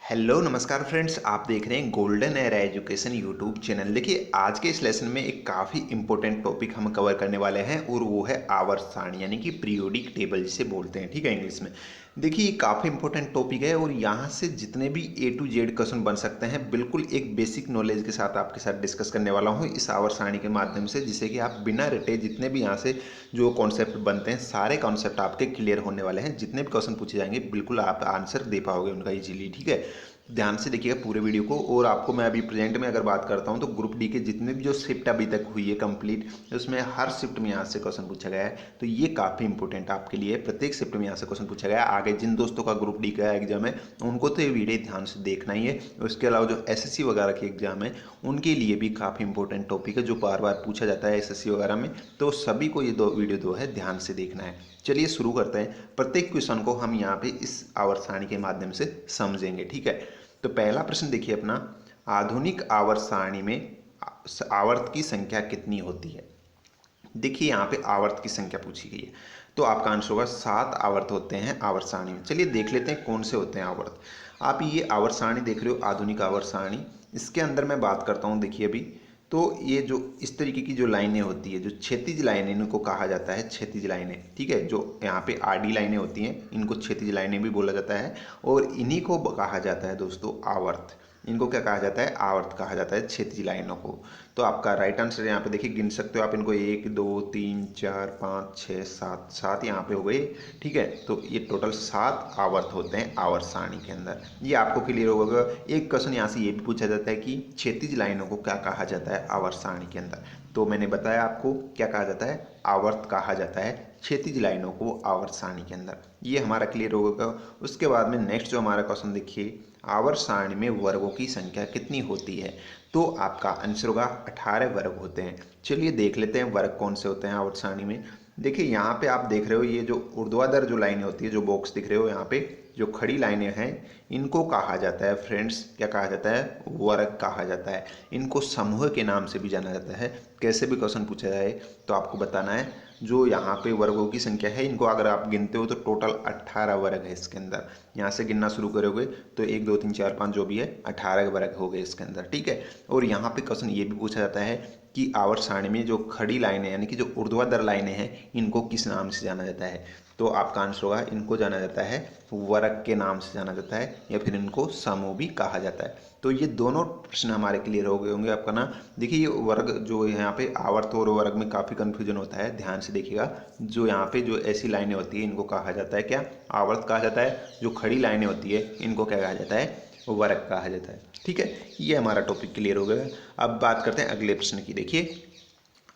Hello नमस्कार friends, आप देख रहे हैं golden era education YouTube channel. देखिए आज के इस लेसन में एक काफ़ी इंपॉर्टेंट टॉपिक हम कवर करने वाले हैं और वो है आवर्त सारणी यानी कि पीरियोडिक टेबल जिसे बोलते हैं, ठीक है, इंग्लिश में। देखिए ये काफ़ी इंपॉर्टेंट टॉपिक है और यहाँ से जितने भी ए टू जेड क्वेश्चन बन सकते हैं बिल्कुल एक बेसिक नॉलेज के साथ आपके साथ डिस्कस करने वाला हूँ इस आवर्त सारणी के माध्यम से, जिससे कि आप बिना रटे जितने भी यहाँ से जो कॉन्सेप्ट बनते हैं सारे कॉन्सेप्ट आपके क्लियर होने वाले हैं। जितने भी क्वेश्चन पूछे जाएंगे बिल्कुल आप आंसर दे पाओगे उनका इजीली, ठीक है। ध्यान से देखिएगा पूरे वीडियो को। और आपको मैं अभी प्रेजेंट में अगर बात करता हूं तो ग्रुप डी के जितने भी जो शिफ्ट अभी तक हुई है कंप्लीट, उसमें हर शिफ्ट में यहाँ से क्वेश्चन पूछा गया है, तो ये काफ़ी इंपॉर्टेंट आपके लिए है। प्रत्येक शिफ्ट में यहाँ से क्वेश्चन पूछा गया है। आगे जिन दोस्तों का ग्रुप डी का एग्जाम है उनको तो ये वीडियो ध्यान से देखना ही है। उसके अलावा जो एसएससी वगैरह के एग्जाम है उनके लिए भी काफ़ी इंपॉर्टेंट टॉपिक है जो बार बार पूछा जाता है एसएससी वगैरह में, तो सभी को ये दो वीडियो है ध्यान से देखना है। चलिए शुरू करते हैं। प्रत्येक क्वेश्चन को हम यहाँ पे इस आवर्त सारणी के माध्यम से समझेंगे, ठीक है। तो पहला प्रश्न देखिए अपना, आधुनिक आवर्त सारणी में आवर्त की संख्या कितनी होती है। देखिए यहाँ पे आवर्त की संख्या पूछी गई है, तो आपका आंसर होगा 7 आवर्त होते हैं आवर्त सारणी में। चलिए देख लेते हैं कौन से होते हैं आवर्त। आप ये आवर्त सारणी देख रहे हो, आधुनिक आवर्त सारणी, इसके अंदर मैं बात करता हूँ। देखिए अभी तो ये जो इस तरीके की जो लाइनें होती है, जो क्षैतिज लाइनें, इनको कहा जाता है क्षैतिज लाइनें, ठीक है। जो यहाँ पे आडी लाइनें होती हैं इनको क्षैतिज लाइनें भी बोला जाता है और इन्हीं को कहा जाता है दोस्तों आवर्त। इनको क्या कहा जाता है, आवर्त कहा जाता है क्षैतिज लाइनों को। तो आपका राइट आंसर यहाँ पे देखिए, गिन सकते हो आप इनको, 1 2 3 4 5 6 7, 7 यहाँ पे हो गए, ठीक है। तो ये टोटल 7 आवर्त होते हैं आवर्त सारणी के अंदर। ये आपको क्लियर होगा। एक क्वेश्चन यहाँ से ये भी पूछा जाता है कि क्षैतिज लाइनों को क्या कहा जाता है आवर्त सारणी के अंदर। तो मैंने बताया आपको क्या कहा जाता है, आवर्त कहा जाता है क्षैतिज लाइनों को आवर्त सारणी के अंदर। ये हमारा क्लियर होगा। उसके बाद में नेक्स्ट जो हमारा क्वेश्चन देखिए, आवर्त सारणी में वर्गों की संख्या कितनी होती है। तो आपका आंसर होगा 18 वर्ग होते हैं। चलिए देख लेते हैं वर्ग कौन से होते हैं आवर्त सारणी में। देखिए यहाँ पे आप देख रहे हो, ये जो ऊर्ध्वाधर जो लाइनें होती है, जो बॉक्स दिख रहे हो यहाँ पे, जो खड़ी लाइनें हैं, इनको कहा जाता है फ्रेंड्स, क्या कहा जाता है, वर्ग कहा जाता है। इनको समूह के नाम से भी जाना जाता है। कैसे भी क्वेश्चन पूछा जाए तो आपको बताना है जो यहाँ पे वर्गों की संख्या है, इनको अगर आप गिनते हो तो टोटल 18 वर्ग है इसके अंदर। यहाँ से गिनना शुरू करोगे तो 1 2 3 4 5 जो भी है 18 वर्ग हो गए इसके अंदर, ठीक है। और यहाँ पे क्वेश्चन ये भी पूछा जाता है कि आवर्त सारणी में जो खड़ी लाइनें यानी कि जो ऊर्ध्वाधर लाइनें हैं इनको किस नाम से जाना जाता है। तो आपका आंसर होगा, इनको जाना जाता है वर्ग के नाम से जाना जाता है, या फिर इनको समूह भी कहा जाता है। तो ये दोनों प्रश्न हमारे क्लियर हो गए होंगे आपका ना। देखिए ये वर्ग जो है, यहाँ पे आवर्त और वर्ग में काफ़ी कंफ्यूजन होता है, ध्यान से देखिएगा। जो यहाँ पे जो ऐसी लाइनें होती है इनको कहा जाता है क्या, आवर्त कहा जाता है। जो खड़ी लाइनें होती है इनको क्या कहा जाता है, वर्ग कहा जाता है, ठीक है। ये हमारा टॉपिक क्लियर हो गया। अब बात करते हैं अगले प्रश्न की। देखिए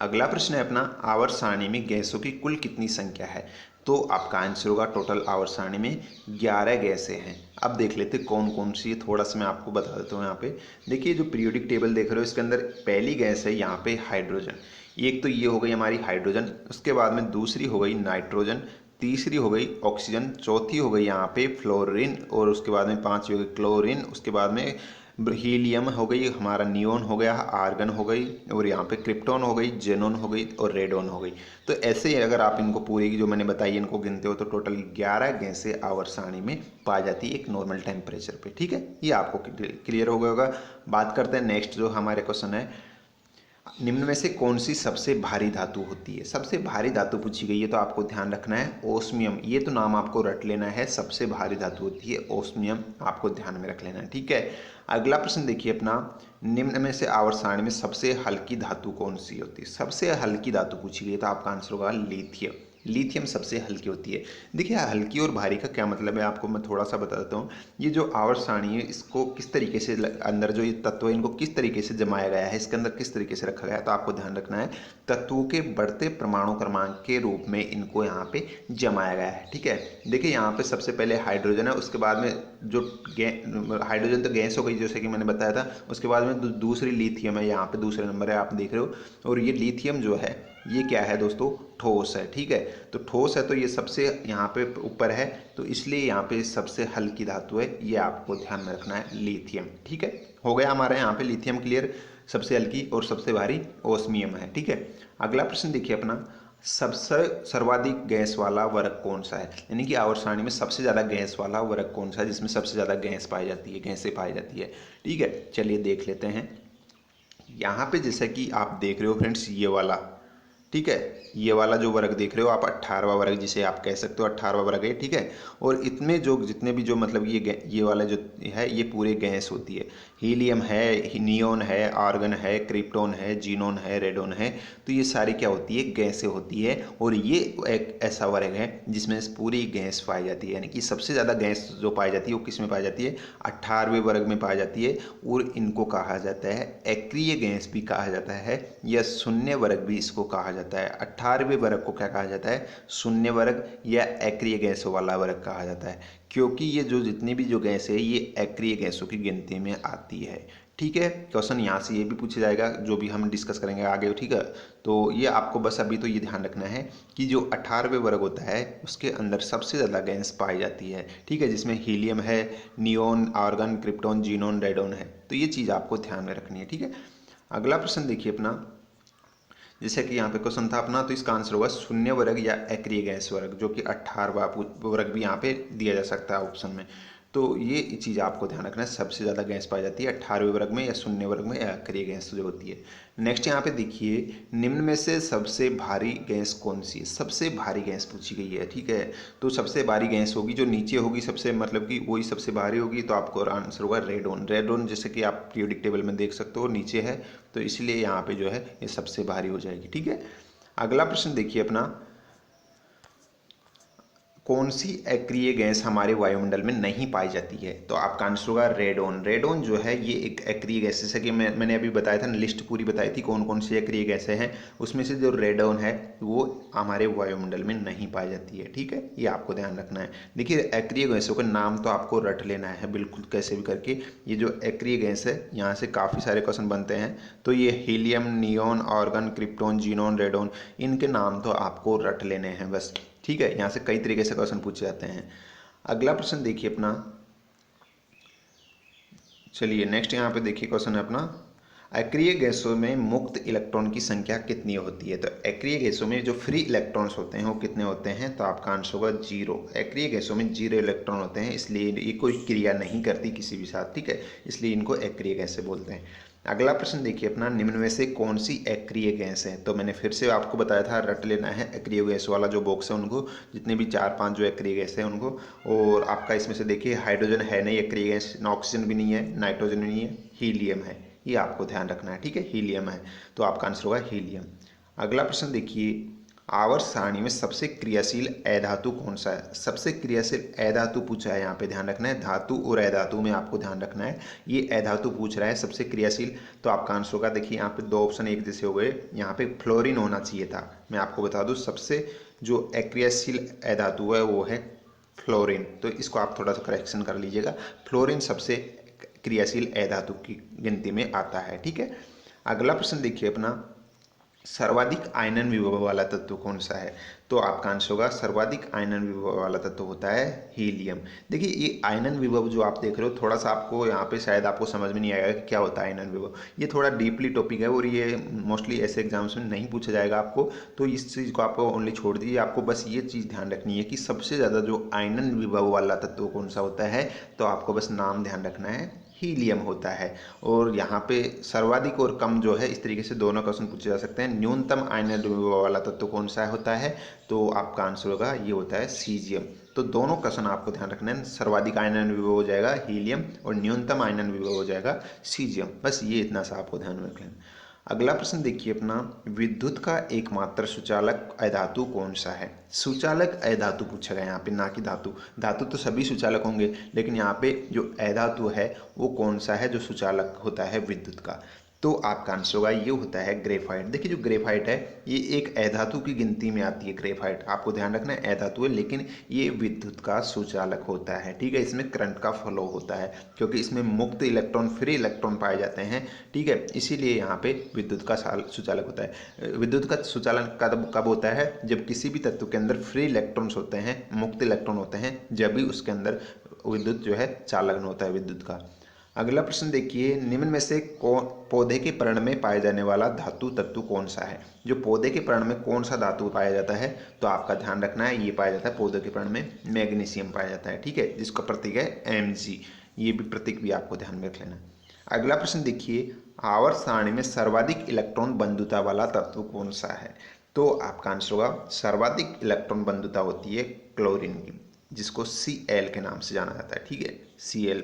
अगला प्रश्न है अपना, आवर्त सारणी में गैसों की कुल कितनी संख्या है। तो आपका आंसर होगा, टोटल आवर्त सारणी में 11 गैसें हैं। अब देख लेते कौन कौन सी है, थोड़ा सा मैं आपको बता देता हूँ। यहाँ पे देखिए जो पीरियोडिक टेबल देख रहे हो, इसके अंदर पहली गैस है यहाँ पे हाइड्रोजन। एक तो ये हो गई हमारी हाइड्रोजन, उसके बाद में दूसरी हो गई नाइट्रोजन, तीसरी हो गई ऑक्सीजन, चौथी हो गई यहाँ पे फ्लोरीन, और उसके बाद में पांचवी हो गई क्लोरीन, उसके बाद में हीलियम हो गई, हमारा नियोन हो गया, आर्गन हो गई, और यहाँ पे क्रिप्टॉन हो गई, जेनोन हो गई और रेडोन हो गई। तो ऐसे ही अगर आप इनको पूरी की जो मैंने बताई इनको गिनते हो तो टोटल 11 गैसें आवर्त सारणी में पाई जाती है एक नॉर्मल टेम्परेचर पे, ठीक है। ये आपको क्लियर हो गया होगा। बात करते हैं नेक्स्ट जो हमारे क्वेश्चन है, निम्न में से कौन सी सबसे भारी धातु होती है। सबसे भारी धातु पूछी गई है तो आपको ध्यान रखना है ओस्मियम। ये तो नाम आपको रट लेना है, सबसे भारी धातु होती है ओस्मियम, आपको ध्यान में रख लेना है, ठीक है। अगला प्रश्न देखिए अपना, निम्न में से आवर्त सारणी में सबसे हल्की धातु कौन सी होती है। सबसे हल्की धातु पूछी गई है तो आपका आंसर होगा लिथियम। लिथियम सबसे हल्की होती है। देखिए हल्की और भारी का क्या मतलब है आपको मैं थोड़ा सा बता देता हूँ। ये जो आवर्त सारणी है इसको किस तरीके से अंदर जो ये तत्व है इनको किस तरीके से जमाया गया है, इसके अंदर किस तरीके से रखा गया है, तो आपको ध्यान रखना है तत्वों के बढ़ते परमाणु क्रमांक के रूप में इनको यहाँ पे जमाया गया है, ठीक है। देखिए यहाँ पे सबसे पहले हाइड्रोजन है, उसके बाद में जो हाइड्रोजन तो गैस हो गई जैसे कि मैंने बताया था, उसके बाद में दूसरी लिथियम है, यहाँ पे दूसरे नंबर है आप देख रहे हो। और ये लिथियम जो है ये क्या है दोस्तों, ठोस है, ठीक है। तो ठोस है तो ये सबसे यहाँ पे ऊपर है, तो इसलिए यहाँ पे सबसे हल्की धातु है, ये आपको ध्यान में रखना है लिथियम, ठीक है। हो गया हमारे यहाँ पे लिथियम क्लियर, सबसे हल्की और सबसे भारी ओस्मियम है, ठीक है। अगला प्रश्न देखिए अपना, सबसे सर्वाधिक गैस वाला वर्ग कौन सा है, यानी कि आवर्त सारणी में सबसे ज़्यादा गैस वाला वर्ग कौन सा है जिसमें सबसे ज़्यादा गैस पाई जाती है, गैसें पाई जाती है। ठीक है, चलिए देख लेते हैं। यहाँ पे जैसा कि आप देख रहे हो फ्रेंड्स, ये वाला, ठीक है, ये वाला जो वर्ग देख रहे हो आप, 18वां वर्ग जिसे आप कह सकते हो, 18वां वर्ग है। ठीक है, और इतने जो जितने भी जो मतलब ये वाला जो है ये पूरे गैस होती है। हीलियम है, नियोन है, आर्गन है, क्रिप्टॉन है, जीनोन है, रेडोन है। तो ये सारी क्या होती है, गैसें होती है। और ये एक ऐसा वर्ग है जिसमें पूरी गैस पाई जाती है, यानी कि सबसे ज़्यादा गैस जो पाई जाती है वो किस में पाई जाती है, 18वें वर्ग में पाई जाती है। और इनको कहा जाता है एक्रिय गैस भी कहा जाता है, या शून्य वर्ग भी इसको कहा जाता है। 18वें वर्ग को क्या कहा जाता है, शून्य वर्ग या एक्रिय गैसों वाला वर्ग कहा जाता है, क्योंकि ये जो जितनी भी जो गैस है ये एक्रिय गैसों की गिनती में आती है। ठीक है, क्वेश्चन यहाँ से ये भी पूछा जाएगा जो भी हम डिस्कस करेंगे आगे। ठीक है, तो ये आपको बस अभी तो ये ध्यान रखना है कि जो 18वें वर्ग होता है उसके अंदर सबसे ज़्यादा गैस पाई जाती है। ठीक है, जिसमें हीलियम है, neon, argon, krypton, xenon, radon है। तो ये चीज़ आपको ध्यान में रखनी है। ठीक है, अगला प्रश्न देखिए अपना, जैसे कि यहाँ पे क्वेश्चन था अपना, तो इसका आंसर होगा शून्य वर्ग या एक्रिय गैस वर्ग, जो कि 18वां वर्ग भी यहाँ पे दिया जा सकता है ऑप्शन में। तो ये चीज़ आपको ध्यान रखना है, सबसे ज़्यादा गैस पाई जाती है 18वें वर्ग में या शून्य वर्ग में या एक्रिय गैस जो होती है। नेक्स्ट यहाँ पे देखिए, निम्न में से सबसे भारी गैस कौन सी है, सबसे भारी गैस पूछी गई है। ठीक है, तो सबसे भारी गैस होगी जो नीचे होगी सबसे, मतलब कि वही सबसे भारी होगी। तो आपको आंसर होगा रेडोन। रेडोन जैसे कि आप पीरियोडिक टेबल में देख सकते हो नीचे है, तो इसलिए यहाँ पे जो है ये सबसे भारी हो जाएगी। ठीक है, अगला प्रश्न देखिए अपना, कौन सी एक्रिय गैस हमारे वायुमंडल में नहीं पाई जाती है। तो आपका आंसर होगा रेडोन। रेडोन जो है ये एक एक्रिय गैस, जैसे कि मैंने अभी बताया था, लिस्ट पूरी बताई थी कौन कौन सी एक्रिय गैसें हैं, उसमें से जो रेडोन है वो हमारे वायुमंडल में नहीं पाई जाती है। ठीक है, ये आपको ध्यान रखना है। देखिए एक्रिय गैसों का नाम तो आपको रट लेना है बिल्कुल कैसे भी करके। ये जो एक्रिय गैस है यहाँ से काफ़ी सारे क्वेश्चन बनते हैं। तो ये helium, neon, argon, krypton, xenon, radon, इनके नाम तो आपको रट लेने हैं बस। ठीक है, यहाँ से कई तरीके से क्वेश्चन पूछे जाते हैं। अगला प्रश्न देखिए अपना, चलिए नेक्स्ट यहाँ पे देखिए क्वेश्चन है अपना, अक्रिय गैसों में मुक्त इलेक्ट्रॉन की संख्या कितनी होती है। तो अक्रिय गैसों में जो फ्री इलेक्ट्रॉन्स होते हैं वो कितने होते हैं। तो आपका आंसर होगा 0। अक्रिय गैसों में 0 इलेक्ट्रॉन होते हैं, इसलिए ये कोई क्रिया नहीं करती किसी भी साथ। ठीक है, इसलिए इनको अक्रिय गैसें बोलते हैं। अगला प्रश्न देखिए अपना, निम्न में से कौन सी अक्रिय गैस है। तो मैंने फिर से आपको बताया था रट लेना है अक्रिय गैस वाला जो बॉक्स है उनको, जितने भी 4-5 जो अक्रिय गैस है उनको। और आपका इसमें से देखिए हाइड्रोजन है नहीं अक्रिय गैस, ऑक्सीजन भी नहीं है, नाइट्रोजन भी नहीं है, हीलियम है, ये आपको ध्यान रखना है। ठीक है, हीलियम है, तो आपका आंसर होगा हीलियम। अगला प्रश्न देखिए, आवर्त सारणी में सबसे क्रियाशील अधातु कौन सा है। सबसे क्रियाशील अधातु पूछा है, यहाँ पे ध्यान रखना है, धातु और अधातु में आपको ध्यान रखना है। ये अधातु पूछ रहा है सबसे क्रियाशील, तो आपका आंसर होगा, देखिए यहाँ पे 2 ऑप्शन एक जैसे हो गए, यहाँ पे फ्लोरीन होना चाहिए था। मैं आपको बता दूँ सबसे जो अक्रियाशील अधातु है वो है फ्लोरीन, तो इसको आप थोड़ा सा करेक्शन कर लीजिएगा। फ्लोरीन सबसे क्रियाशील अधातु की गिनती में आता है। ठीक है, अगला प्रश्न देखिए अपना, सर्वाधिक आयनन विभव वाला तत्व कौन सा है। तो आपका आंसर होगा, सर्वाधिक आयनन विभव वाला तत्व होता है हीलियम। देखिए ये आयनन विभव जो आप देख रहे हो, थोड़ा सा आपको यहाँ पे शायद आपको समझ में नहीं आएगा कि क्या होता है आयनन विभव। ये थोड़ा डीपली टॉपिक है और ये मोस्टली ऐसे एग्जाम्स में नहीं पूछा जाएगा आपको, तो इस चीज़ को आपको ओनली छोड़ दीजिए। आपको बस ये चीज़ ध्यान रखनी है कि सबसे ज़्यादा जो आयनन विभव वाला तत्व कौन सा होता है। तो आपको बस नाम ध्यान रखना है, हीलियम होता है। और यहाँ पे सर्वाधिक और कम जो है, इस तरीके से दोनों क्वेश्चन पूछे जा सकते हैं। न्यूनतम आयनन विभव वाला तत्व कौन सा होता है। तो आपका आंसर होगा ये होता है सीजियम। तो दोनों क्वेश्चन आपको ध्यान रखना है, सर्वाधिक आयनन विभव हो जाएगा हीलियम और न्यूनतम आयनन विभव हो जाएगा सीजियम। बस ये इतना सा आपको ध्यान में रखना है। अगला प्रश्न देखिए अपना, विद्युत का एकमात्र सुचालक अधातु कौन सा है। सुचालक अधातु पूछा गया यहाँ पे, ना कि धातु। धातु तो सभी सुचालक होंगे, लेकिन यहाँ पे जो अधातु है वो कौन सा है जो सुचालक होता है विद्युत का। तो आपका आंसर होगा ये होता है ग्रेफाइट। देखिए जो ग्रेफाइट है ये एक अधातु की गिनती में आती है। ग्रेफाइट आपको ध्यान रखना है अधातु है, लेकिन ये विद्युत का सुचालक होता है। ठीक है, इसमें करंट का फ्लो होता है, क्योंकि इसमें मुक्त इलेक्ट्रॉन, फ्री इलेक्ट्रॉन पाए जाते हैं। ठीक है, इसीलिए यहाँ पे विद्युत का सुचालक होता है। विद्युत का सुचालन कब होता है, जब किसी भी तत्व के अंदर फ्री इलेक्ट्रॉन्स होते हैं, मुक्त इलेक्ट्रॉन होते हैं, जब भी उसके अंदर विद्युत जो है चालक होता है विद्युत का। अगला प्रश्न देखिए, निम्न में से कौन पौधे के पर्ण में पाए जाने वाला धातु तत्व कौन सा है? जो पौधे के पर्ण में कौन सा धातु पाया जाता है, तो आपका ध्यान रखना है, ये पाया जाता है पौधे के पर्ण में मैग्नीशियम पाया जाता है, ठीक है, जिसका प्रतीक है Mg। ये भी प्रतीक भी आपको ध्यान में रख लेना। अगला प्रश्न देखिए, आवर्त सारणी में सर्वाधिक इलेक्ट्रॉन बंधुता वाला तत्व कौन सा है? तो आपका आंसर होगा, सर्वाधिक इलेक्ट्रॉन बंधुता होती है क्लोरीन की, जिसको Cl के नाम से जाना जाता है, ठीक है, Cl+।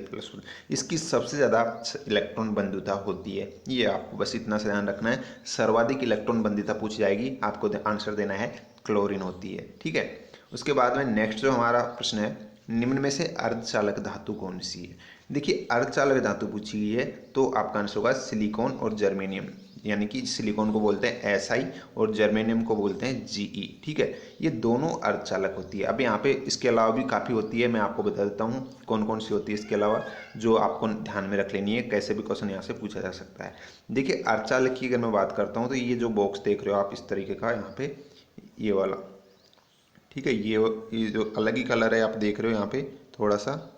इसकी सबसे ज़्यादा इलेक्ट्रॉन बंधुता होती है, ये आपको बस इतना से ध्यान रखना है। सर्वाधिक इलेक्ट्रॉन बंधुता पूछी जाएगी, आपको आंसर देना है क्लोरीन होती है, ठीक है। उसके बाद में नेक्स्ट जो हमारा प्रश्न है, निम्न में से अर्धचालक धातु कौन सी है? देखिए, अर्धचालक धातु पूछी गई है, तो आपका आंसर होगा सिलिकॉन और जर्मेनियम, यानी कि सिलिकॉन को बोलते हैं Si और जर्मेनियम को बोलते हैं Ge, ठीक है। ये दोनों अर्धचालक होती है। अब यहाँ पे इसके अलावा भी काफ़ी होती है, मैं आपको बता देता हूँ कौन कौन सी होती है इसके अलावा, जो आपको ध्यान में रख लेनी है, कैसे भी क्वेश्चन यहाँ से पूछा जा सकता है। देखिए, अर्धचालक की अगर मैं बात करता हूँ, तो ये जो बॉक्स देख रहे हो आप इस तरीके का, यहाँ पे ये वाला, ठीक है, ये जो अलग ही कलर है आप देख रहे हो यहाँ पे थोड़ा सा,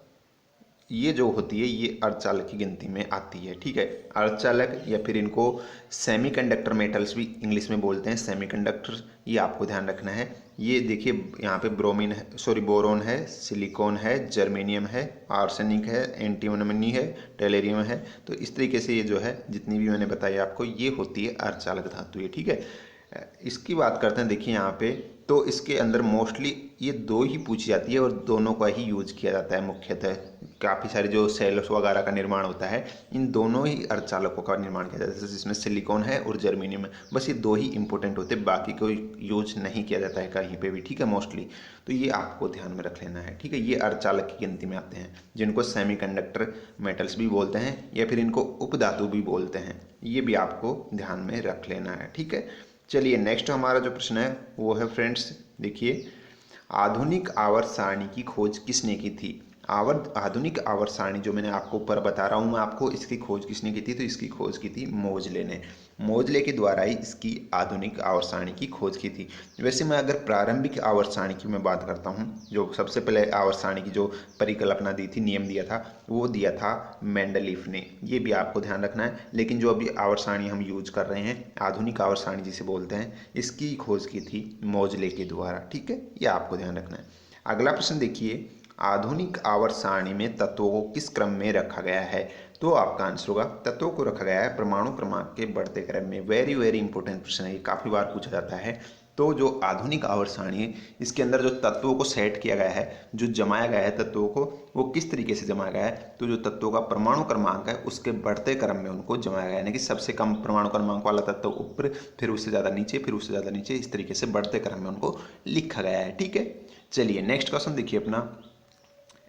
ये जो होती है ये अर्धचालक की गिनती में आती है, ठीक है। अर्धचालक या फिर इनको सेमीकंडक्टर मेटल्स भी इंग्लिश में बोलते हैं, सेमीकंडक्टर, ये आपको ध्यान रखना है। ये देखिए यहाँ पे ब्रोमीन है, सॉरी बोरोन है, सिलिकॉन है, जर्मेनियम है, आर्सेनिक है, एंटीमनी है, टेलेरियम है। तो इस तरीके से ये जो है जितनी भी मैंने बताई आपको, ये होती है अर्धचालक धातु, ये ठीक है। इसकी बात करते हैं, देखिए यहाँ पे, तो इसके अंदर मोस्टली ये दो ही पूछी जाती है और दोनों का ही यूज किया जाता है मुख्यतः। काफ़ी सारे जो सेल्स वगैरह का निर्माण होता है, इन दोनों ही अर्धचालकों का निर्माण किया जाता है, जिसमें सिलिकॉन है और जर्मेनियम है। बस ये दो ही इंपॉर्टेंट होते हैं, बाकी कोई यूज नहीं किया जाता है कहीं पे भी, ठीक है, मोस्टली। तो ये आपको ध्यान में रख लेना है, ठीक है। ये अर्धचालक की गिनती में आते हैं, जिनको सेमीकंडक्टर मेटल्स भी बोलते हैं या फिर इनको उपधातु भी बोलते हैं। ये भी आपको ध्यान में रख लेना है, ठीक है। चलिए नेक्स्ट हमारा जो प्रश्न है वो है फ्रेंड्स, देखिए, आधुनिक आवर्त सारणी की खोज किसने की थी? आधुनिक आवर्त सारणी जो मैंने आपको ऊपर बता रहा हूँ मैं आपको, इसकी खोज किसने की थी? तो इसकी खोज की थी मोजले ने। मोजले के द्वारा ही इसकी आधुनिक आवर्त सारणी की खोज की थी। वैसे मैं अगर प्रारंभिक आवर्त सारणी की मैं बात करता हूँ, जो सबसे पहले आवर्त सारणी की जो परिकल्पना दी थी, नियम दिया था, वो दिया था मेंडलीफ ने। ये भी आपको ध्यान रखना है। लेकिन जो अभी आवर्त सारणी हम यूज कर रहे हैं, आधुनिक आवर्त सारणी जिसे बोलते हैं, इसकी खोज की थी मोजले के द्वारा, ठीक है, ये आपको ध्यान रखना है। अगला प्रश्न देखिए, आधुनिक आवर्त सारणी में तत्वों को किस क्रम में रखा गया है? तो आपका आंसर होगा, तत्वों को रखा गया है परमाणु क्रमांक के बढ़ते क्रम में। वेरी वेरी इंपॉर्टेंट प्रश्न है, ये काफ़ी बार पूछा जाता है। तो जो आधुनिक आवर्त सारणी है, इसके अंदर जो तत्वों को सेट किया गया है, जो जमाया गया है तत्वों को, वो किस तरीके से जमाया गया है? तो जो तत्वों का परमाणु क्रमांक है, उसके बढ़ते क्रम में उनको जमाया गया है, यानी कि सबसे कम परमाणु क्रमांक वाला तत्व ऊपर, फिर उससे ज़्यादा नीचे, फिर उससे ज़्यादा नीचे, इस तरीके से बढ़ते क्रम में उनको लिखा गया है, ठीक है। चलिए नेक्स्ट क्वेश्चन देखिए अपना,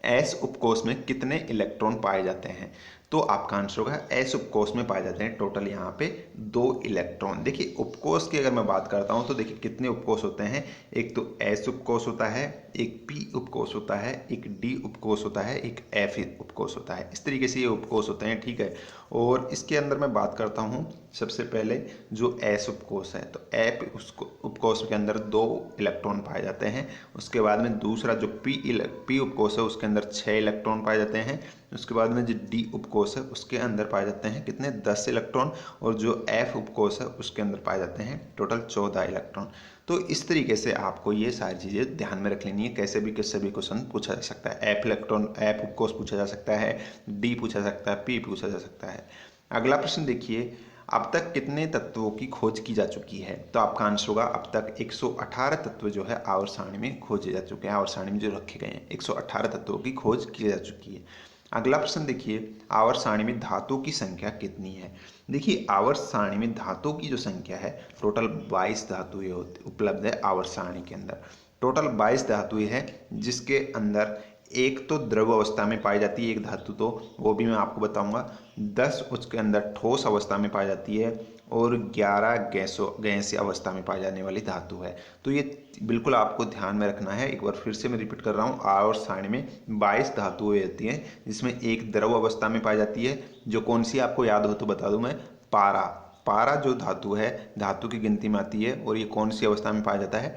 एस उपकोष में कितने इलेक्ट्रॉन पाए जाते हैं? तो आपका आंसर होगा, एस उपकोष में पाए जाते हैं टोटल यहाँ पे 2 इलेक्ट्रॉन। देखिए उपकोष की अगर मैं बात करता हूँ, तो देखिए कितने उपकोष होते हैं, एक तो एस उपकोष होता है, एक पी उपकोष होता है, एक डी उपकोष होता है, एक एफ उपकोष होता है। इस तरीके से ये उपकोष होते हैं, ठीक है। और इसके अंदर मैं बात करता हूँ सबसे पहले जो एस उपकोष है, तो एफ उपकोष के अंदर 2 इलेक्ट्रॉन पाए जाते हैं। उसके बाद में दूसरा जो पी उपकोष है, उसके अंदर 6 इलेक्ट्रॉन पाए जाते हैं। उसके बाद में जो डी उपकोष है, उसके अंदर पाए जाते हैं कितने, 10 इलेक्ट्रॉन। और जो एफ उपकोष है, उसके अंदर पाए जाते हैं टोटल 14 इलेक्ट्रॉन। तो इस तरीके से आपको ये सारी चीज़ें ध्यान में रख लेनी है, कैसे भी किससे भी क्वेश्चन पूछा जा सकता है। एफ उपकोष पूछा जा सकता है, डी पूछा जा सकता है, पी पूछा जा सकता है। अगला प्रश्न देखिए, अब तक कितने तत्वों की खोज की जा चुकी है? तो आपका आंसर होगा, अब तक 118 तत्व जो है आवर्त सारणी में खोजे जा चुके हैं। आवर्त सारणी में जो रखे गए हैं 118 तत्वों की खोज की जा चुकी है। अगला प्रश्न देखिए, आवर्त सारणी में धातु की संख्या कितनी है? देखिए आवर्त सारणी में धातु की जो संख्या है, टोटल 22 धातुएं उपलब्ध है आवर्त सारणी के अंदर। टोटल 22 धातुएं हैं, जिसके अंदर एक तो द्रव अवस्था में पाई जाती है एक धातु, तो वो भी मैं आपको बताऊंगा। 10 उसके अंदर ठोस अवस्था में पाई जाती है और 11 गैसीय अवस्था में पाई जाने वाली धातु है। तो ये बिल्कुल आपको ध्यान में रखना है। एक बार फिर से मैं रिपीट कर रहा हूँ, आवर्त सारणी में 22 धातुएं होती हैं, जिसमें एक द्रव अवस्था में पाई जाती है, जो कौन सी आपको याद हो तो बता दूं मैं, पारा जो धातु है, धातु की गिनती में आती है। और ये कौन सी अवस्था में पाया जाता है?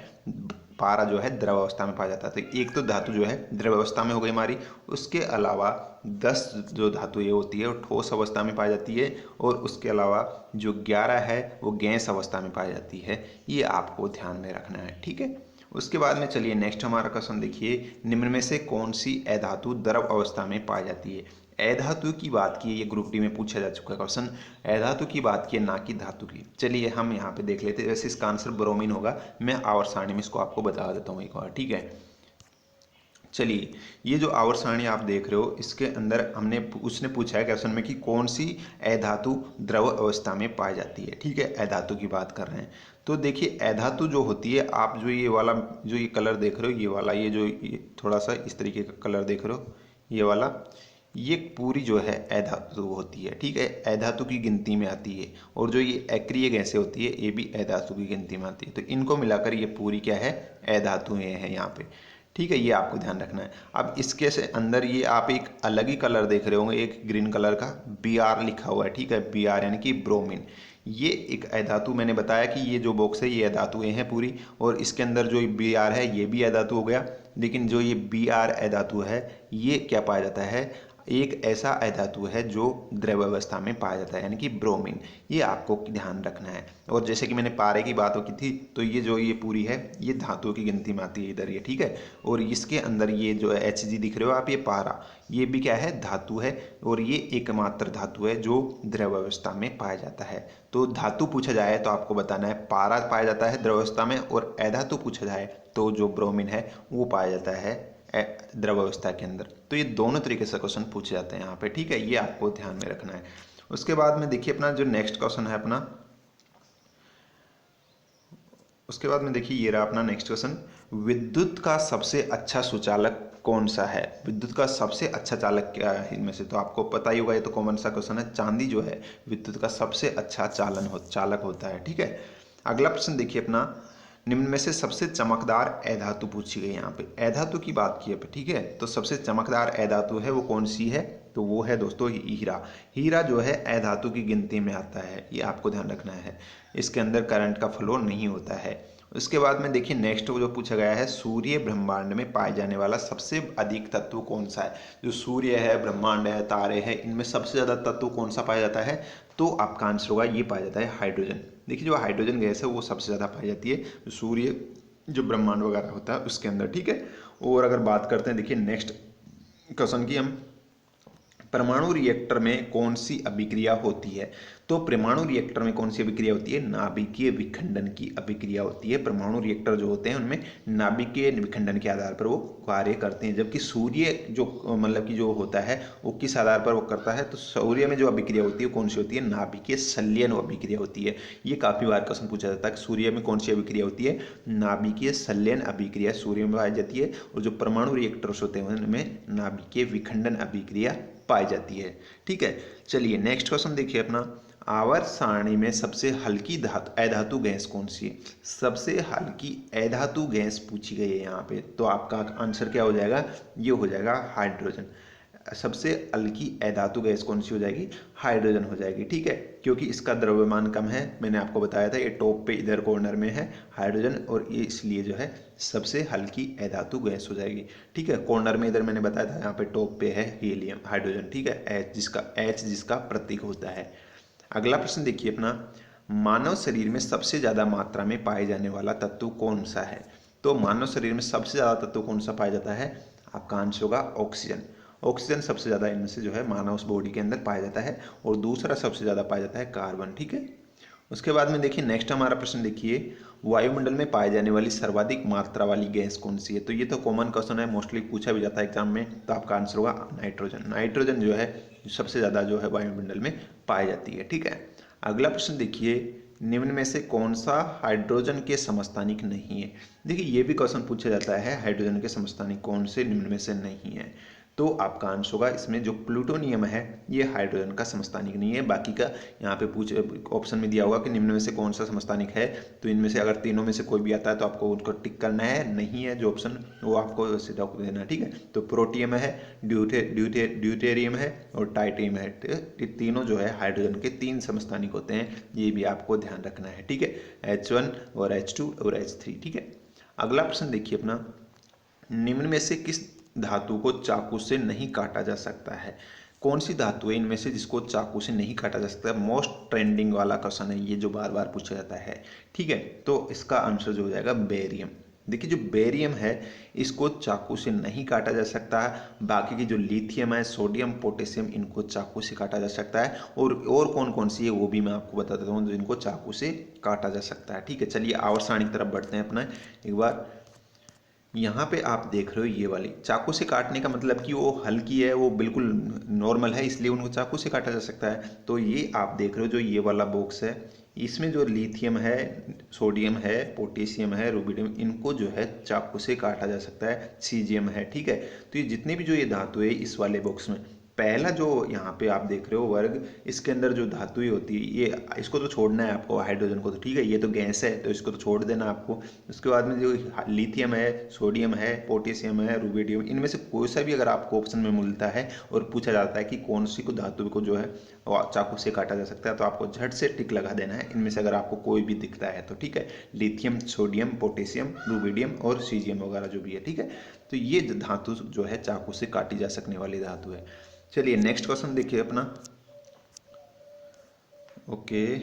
पारा जो है द्रव अवस्था में पाया जाता है। तो एक तो धातु जो है द्रव अवस्था में हो गई हमारी, उसके अलावा 10 जो धातु ये होती है वो ठोस अवस्था में पाई जाती है, और उसके अलावा जो 11 है वो गैस अवस्था में पाई जाती है। ये आपको ध्यान में रखना है, ठीक है। उसके बाद में चलिए नेक्स्ट हमारा क्वेश्चन देखिए, निम्न में से कौन सी अधातु द्रव अवस्था में पाई जाती है। अधातु की बात की, ये ग्रुप डी में पूछा जा चुका है क्वेश्चन। अधातु की बात की ना कि धातु की। चलिए हम यहाँ पे देख लेते हैं, वैसे इसका आंसर ब्रोमीन होगा। मैं आवर्त सारणी में इसको आपको बता देता हूँ एक बार, ठीक है। चलिए, ये जो आवर्त सारणी आप देख रहे हो, इसके अंदर उसने पूछा है क्वेश्चन में कि कौन सी अधातु द्रव अवस्था में पाई जाती है, ठीक है। अधातु की बात कर रहे हैं, तो देखिए अधातु जो होती है, आप जो ये वाला जो ये कलर देख रहे हो, ये वाला ये थोड़ा सा इस तरीके का कलर देख रहे हो, ये वाला, ये पूरी जो है अधातु होती है, ठीक है। अधातु की गिनती में आती है। और जो ये अक्रिय गैसें होती है, ये भी अधातु की गिनती में आती है। तो इनको मिलाकर ये पूरी क्या है, अधातुएं हैं यहाँ पे, ठीक है। ये आपको ध्यान रखना है। अब इसके से अंदर ये आप एक अलग ही कलर देख रहे होंगे, एक ग्रीन कलर का Br लिखा हुआ है, ठीक है। Br यानी कि ब्रोमीन। ये एक अधातु, मैंने बताया कि ये जो बॉक्स है ये अधातुएं हैं पूरी, और इसके अंदर जो Br है ये भी अधातु हो गया। लेकिन जो ये Br अधातु है, ये क्या पाया जाता है, एक ऐसा अधातु है जो द्रव अवस्था में पाया जाता है, यानी कि ब्रोमीन। ये आपको ध्यान रखना है। और जैसे कि मैंने पारे की बात की थी, तो ये जो ये पूरी है ये धातुओं की गिनती में आती है इधर, ये ठीक है। और इसके अंदर ये जो Hg दिख रहे हो आप, ये पारा, ये भी क्या है, धातु है। और ये एकमात्र धातु है जो द्रव अवस्था में पाया जाता है। तो धातु पूछा जाए तो आपको बताना है पारा पाया जाता है द्रव अवस्था में, और अधातु पूछा जाए तो जो ब्रोमीन है वो पाया जाता है द्रव अवस्था के अंदर। तो ये दोनों तरीके से क्वेश्चन पूछे जाते हैं यहाँ पे, ठीक है। ये आपको ध्यान में रखना है। उसके बाद में देखिए अपना जो नेक्स्ट क्वेश्चन है अपना, उसके बाद में देखिए ये रहा अपना नेक्स्ट क्वेश्चन, विद्युत का सबसे अच्छा सुचालक कौन सा है। विद्युत का सबसे अच्छा चालक क्या है इनमें से, तो आपको पता ही होगा, ये तो कॉमन सा क्वेश्चन है। चांदी जो है विद्युत का सबसे अच्छा चालक होता है, ठीक है। अगला प्रश्न देखिए अपना, निम्न में से सबसे चमकदार अधातु पूछी गई। यहाँ पे अधातु की बात की है, ठीक है। तो सबसे चमकदार अधातु है वो कौन सी है, तो वो है दोस्तों हीरा। हीरा जो है अधातु की गिनती में आता है, ये आपको ध्यान रखना है। इसके अंदर करंट का फ्लो नहीं होता है। उसके बाद में देखिए नेक्स्ट जो पूछा गया है, सूर्य ब्रह्मांड में पाए जाने वाला सबसे अधिक तत्व कौन सा है। जो सूर्य है, ब्रह्मांड है, तारे हैं, इनमें सबसे ज़्यादा तत्व कौन सा पाया जाता है, तो आपका आंसर होगा ये पाया जाता है हाइड्रोजन। देखिए जो हाइड्रोजन गैस है वो सबसे ज़्यादा पाई जाती है सूर्य, जो ब्रह्मांड वगैरह होता है उसके अंदर, ठीक है। और अगर बात करते हैं देखिए नेक्स्ट क्वेश्चन की, हम परमाणु रिएक्टर में कौन सी अभिक्रिया होती है। तो परमाणु रिएक्टर में कौन सी अभिक्रिया होती है, नाभिकीय विखंडन की अभिक्रिया होती है। परमाणु रिएक्टर जो होते हैं उनमें नाभिकीय विखंडन के आधार पर वो कार्य करते हैं। जबकि सूर्य जो मतलब कि जो होता है वो किस आधार पर वो करता है, तो सूर्य में जो अभिक्रिया होती है कौन सी होती है, नाभिकीय संलयन अभिक्रिया होती है। ये काफी बार क्वेश्चन पूछा जाता है कि सूर्य में कौन सी अभिक्रिया होती है, नाभिकीय संलयन अभिक्रिया सूर्य में पाई जाती है। और जो परमाणु रिएक्टर्स होते हैं उनमें नाभिकीय विखंडन अभिक्रिया पाई जाती है, ठीक है। चलिए नेक्स्ट क्वेश्चन देखिए अपना, आवर्त सारणी में सबसे हल्की अधातु गैस कौन सी है। सबसे हल्की अधातु गैस पूछी गई है यहाँ पे, तो आपका आंसर क्या हो जाएगा, ये हो जाएगा हाइड्रोजन। सबसे हल्की अधातु गैस कौन सी हो जाएगी, हाइड्रोजन हो जाएगी, ठीक है। क्योंकि इसका द्रव्यमान कम है, मैंने आपको बताया था, ये टॉप पे इधर कॉर्नर में है हाइड्रोजन, और ये इसलिए जो है सबसे हल्की अधातु गैस हो जाएगी, ठीक है। कॉर्नर में इधर मैंने बताया था, यहाँ पे टॉप पे है हीलियम हाइड्रोजन, ठीक है। एच जिसका प्रतीक होता है। अगला प्रश्न देखिए अपना, मानव शरीर में सबसे ज्यादा मात्रा में पाए जाने वाला तत्व कौन सा है। तो मानव शरीर में सबसे ज्यादा तत्व कौन सा पाया जाता है, आपका आंसर होगा ऑक्सीजन। ऑक्सीजन सबसे ज्यादा इनमें से जो है मानव बॉडी के अंदर पाया जाता है, और दूसरा सबसे ज्यादा पाया जाता है कार्बन, ठीक है। उसके बाद में देखिए नेक्स्ट हमारा प्रश्न देखिए, वायुमंडल में पाए जाने वाली सर्वाधिक मात्रा वाली गैस कौन सी है। तो ये तो कॉमन क्वेश्चन है, मोस्टली पूछा भी जाता है एग्जाम में, तो आपका आंसर होगा नाइट्रोजन। नाइट्रोजन जो है सबसे ज़्यादा जो है वायुमंडल में पाई जाती है, ठीक है। अगला प्रश्न देखिए, निम्न में से कौन सा हाइड्रोजन के समस्थानिक नहीं है। देखिए ये भी क्वेश्चन पूछा जाता है, हाइड्रोजन के समस्थानिक कौन से निम्न में से नहीं है। तो आपका आंसर होगा इसमें जो प्लूटोनियम है ये हाइड्रोजन का समस्थानिक नहीं है। बाकी का यहाँ पे पूछ ऑप्शन में दिया होगा कि निम्न में से कौन सा समस्थानिक है, तो इनमें से अगर तीनों में से कोई भी आता है तो आपको उनको टिक करना है, नहीं है जो ऑप्शन वो आपको सीधा देना है, ठीक है। तो प्रोटियम है, ड्यूटेरियम है और टाइटेरियम है। ये तीनों जो है हाइड्रोजन के 3 समस्थानिक होते हैं, ये भी आपको ध्यान रखना है, ठीक है। H1 और H2 और H3, ठीक है। अगला प्रश्न देखिए अपना, निम्न में से किस धातु को चाकू से नहीं काटा जा सकता है? कौन सी धातु है इनमें से जिसको चाकू से नहीं काटा जा सकता? मोस्ट ट्रेंडिंग वाला क्वेश्चन है ये, जो बार बार पूछा जाता है। ठीक है, तो इसका आंसर जो हो जाएगा बेरियम। देखिए जो बेरियम है इसको चाकू से नहीं काटा जा सकता है। बाकी की जो लिथियम है, सोडियम, पोटेशियम, इनको चाकू से काटा जा सकता है। और कौन कौन सी है वो भी मैं आपको बता देता हूँ जिनको चाकू से काटा जा सकता है। ठीक है, चलिए आवर्त सारणी की तरफ बढ़ते हैं अपना एक बार। यहाँ पे आप देख रहे हो ये वाली चाकू से काटने का मतलब कि वो हल्की है, वो बिल्कुल नॉर्मल है, इसलिए उनको चाकू से काटा जा सकता है। तो ये आप देख रहे हो जो ये वाला बॉक्स है, इसमें जो लिथियम है, सोडियम है, पोटेशियम है, रुबिडियम, इनको जो है चाकू से काटा जा सकता है। सीजियम है। ठीक है, तो ये जितने भी जो ये धातु है इस वाले बॉक्स में, पहला जो यहाँ पे आप देख रहे हो वर्ग, इसके अंदर जो धातुएं होती है ये, इसको तो छोड़ना है आपको, हाइड्रोजन को तो। ठीक है, ये तो गैस है तो इसको तो छोड़ देना आपको। उसके बाद में जो लिथियम है, सोडियम है, पोटेशियम है, रुबिडियम, इनमें से कोई सा भी अगर आपको ऑप्शन में मिलता है और पूछा जाता है कि कौन सी को धातु को जो है चाकू से काटा जा सकता है, तो आपको झट से टिक लगा देना है इनमें से अगर आपको कोई भी दिखता है तो। ठीक है, लिथियम, सोडियम, पोटेशियम, रुबिडियम और सीजियम वगैरह जो भी है। ठीक है, तो ये धातु जो है चाकू से काटी जा सकने वाली धातु है। चलिए नेक्स्ट क्वेश्चन देखिए अपना। ओके,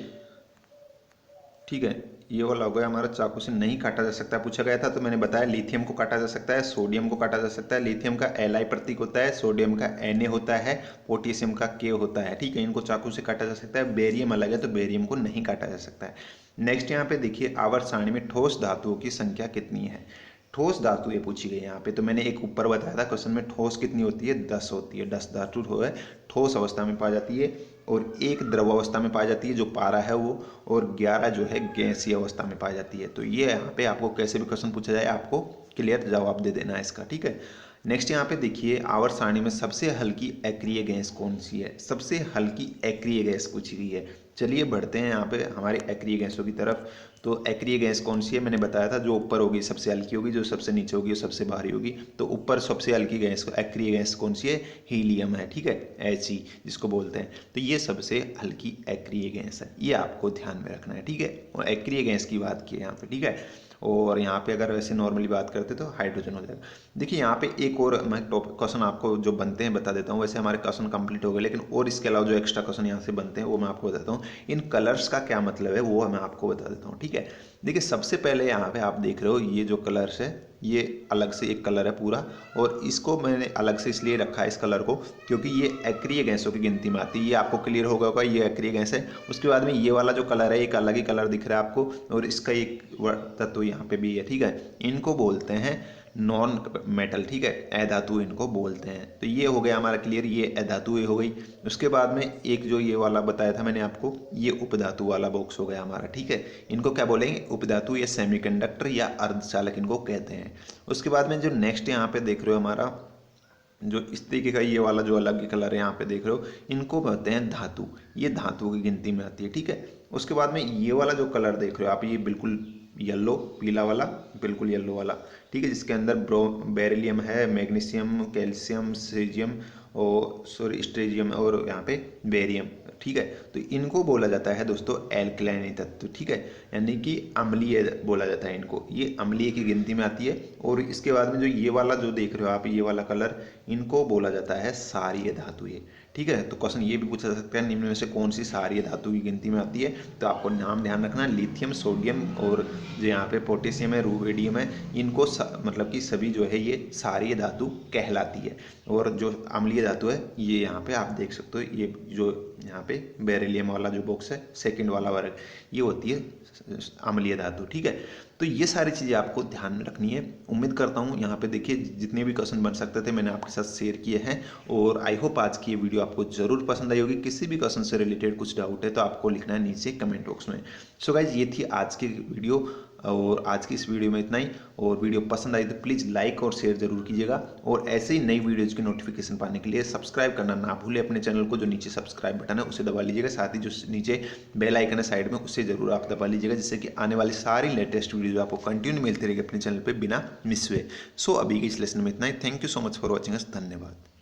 ठीक है, ये वाला हो गया हमारा, चाकू से नहीं काटा जा सकता पूछा गया था। तो मैंने बताया लिथियम को काटा जा सकता है, सोडियम को काटा जा सकता है। लिथियम का Li प्रतीक होता है, सोडियम का Na होता है, पोटेशियम का K होता है। ठीक है, इनको चाकू से काटा जा सकता है। बेरियम अलग है तो बेरियम को नहीं काटा जा सकता है। नेक्स्ट यहाँ पे देखिए, आवर्त सारणी में ठोस धातुओं की संख्या कितनी है? ठोस धातु ये पूछी गई यहाँ पे। तो मैंने एक ऊपर बताया था क्वेश्चन में, ठोस कितनी होती है? 10 होती है। 10 धातु है ठोस अवस्था में पाई जाती है, और एक द्रव अवस्था में पाई जाती है जो पारा है वो, और 11 जो है गैसीय अवस्था में पाई जाती है। तो ये यहाँ पे आपको कैसे भी क्वेश्चन पूछा जाए आपको क्लियर जवाब दे देना है इसका। ठीक है, नेक्स्ट यहाँ पे देखिए, आवर्त सारणी में सबसे हल्की अक्रिय गैस कौन सी है? सबसे हल्की अक्रिय गैस पूछी गई है। चलिए बढ़ते हैं यहाँ पे हमारे अक्रिय गैसों की तरफ। तो अक्रिय गैस कौन सी है? मैंने बताया था जो ऊपर होगी सबसे हल्की होगी, जो सबसे नीचे होगी वो सबसे भारी होगी। तो ऊपर सबसे हल्की गैस अक्रिय गैस कौन सी है? हीलियम है। ठीक है, He जिसको बोलते हैं। तो ये सबसे हल्की अक्रिय गैस है, ये आपको ध्यान में रखना है। ठीक है, और अक्रिय गैस की बात की है यहाँ पे। ठीक है, और यहाँ पे अगर वैसे नॉर्मली बात करते तो हाइड्रोजन हो जाएगा। देखिए यहाँ पे एक और मैं टॉपिक क्वेश्चन आपको जो बनते हैं बता देता हूँ। वैसे हमारे क्वेश्चन कंप्लीट हो गए, लेकिन और इसके अलावा जो एक्स्ट्रा क्वेश्चन यहाँ से बनते हैं वो मैं आपको बताता हूँ। इन कलर्स का क्या मतलब है वो मैं आपको बता देता हूँ। ठीक है, देखिए सबसे पहले यहाँ पे आप देख रहे हो ये जो कलर्स है, ये अलग से एक कलर है पूरा, और इसको मैंने अलग से इसलिए रखा है इस कलर को क्योंकि ये अक्रिय गैसों की गिनती में आती है। ये आपको क्लियर होगा ये अक्रिय गैस है। उसके बाद में ये वाला जो कलर है एक अलग ही कलर दिख रहा है आपको, और इसका एक तत्व यहाँ पे भी है। ठीक है, इनको बोलते हैं नॉन मेटल। ठीक है, अधातु इनको बोलते हैं। तो ये हो गया हमारा क्लियर, ये अधातु हो गई। उसके बाद में एक जो ये वाला बताया था मैंने आपको, ये उपधातु वाला बॉक्स हो गया हमारा। ठीक है, इनको क्या बोलेंगे? उपधातु या सेमीकंडक्टर या अर्धचालक इनको कहते हैं। उसके बाद में जो नेक्स्ट यहाँ पे देख रहे हो हमारा जो इस तरीके का ये वाला जो अलग कलर है यहाँ पे देख रहे हो, इनको कहते हैं धातु। ये धातु की गिनती में आती है। ठीक है, उसके बाद में ये वाला जो कलर देख रहे हो आप, ये बिल्कुल येलो पीला वाला, बिल्कुल येलो वाला। ठीक है, जिसके अंदर बेरिलियम है, मैग्नीशियम, कैल्शियम, सीजियम और सॉरी स्ट्रेजियम और यहाँ पे बेरियम। ठीक है, तो इनको बोला जाता है दोस्तों एल्कलाइन तत्व। ठीक है, यानी कि अम्लीय बोला जाता है इनको, ये अम्लीय की गिनती में आती है। और इसके बाद में जो ये वाला जो देख रहे हो आप, ये वाला कलर, इनको बोला जाता है क्षारीय धातु। ये ठीक है, तो क्वेश्चन ये भी पूछा जा सकता है निम्न में से कौन सी क्षारीय धातु की गिनती में आती है? तो आपको नाम ध्यान रखना, लिथियम, सोडियम और जो यहाँ पे पोटेशियम है, रुबिडियम है, इनको मतलब कि सभी जो है ये क्षारीय धातु कहलाती है। और जो अम्लीय धातु है ये यहाँ पे आप देख सकते हो, ये जो यहाँ पे बेरिलियम वाला जो बॉक्स है सेकंड वाला वर्ग, ये होती है अम्लीय धातु। ठीक है, तो ये सारी चीज़ें आपको ध्यान में रखनी है। उम्मीद करता हूँ यहाँ पे देखिए जितने भी क्वेश्चन बन सकते थे मैंने आपके साथ शेयर किए हैं, और आई होप आज की ये वीडियो आपको जरूर पसंद आई होगी। किसी भी क्वेश्चन से रिलेटेड कुछ डाउट है तो आपको लिखना है नीचे कमेंट बॉक्स में। सो गाइज, ये थी आज की वीडियो, और आज की इस वीडियो में इतना ही। और वीडियो पसंद आई तो प्लीज़ लाइक और शेयर जरूर कीजिएगा, और ऐसे ही नई वीडियोज़ की नोटिफिकेशन पाने के लिए सब्सक्राइब करना ना भूलें अपने चैनल को। जो नीचे सब्सक्राइब बटन है उसे दबा लीजिएगा, साथ ही जो नीचे बेल आइकन है साइड में उसे जरूर आप दबा लीजिएगा, जिससे कि आने वाली सारी लेटेस्ट वीडियो आपको कंटिन्यू मिलती रहेगी अपने चैनल पर बिना मिस हुए। सो अभी के इस लेसन में इतना ही। Thank you so much for watching us. धन्यवाद।